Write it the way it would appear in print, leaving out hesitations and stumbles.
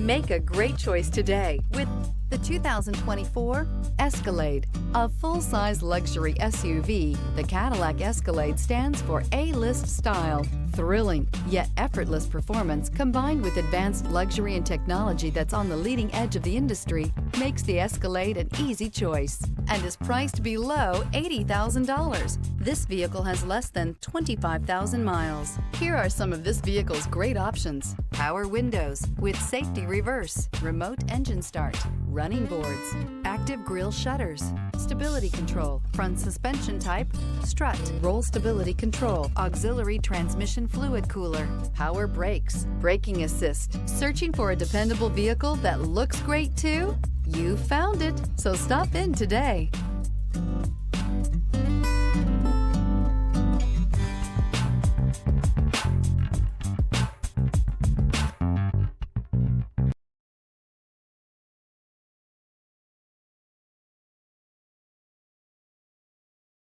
Make a great choice today with the 2024 Escalade. A full-size luxury SUV, the Cadillac Escalade stands for A-list style. Thrilling, yet effortless performance combined with advanced luxury and technology that's on the leading edge of the industry makes the Escalade an easy choice and is priced below $80,000. This vehicle has less than 25,000 miles. Here are some of this vehicle's great options: power windows with safety reverse, remote engine start, running boards, active grille shutters, stability control, front suspension type, strut, roll stability control, auxiliary transmission fluid cooler, power brakes, braking assist. Searching for a dependable vehicle that looks great too? You found it, so stop in today.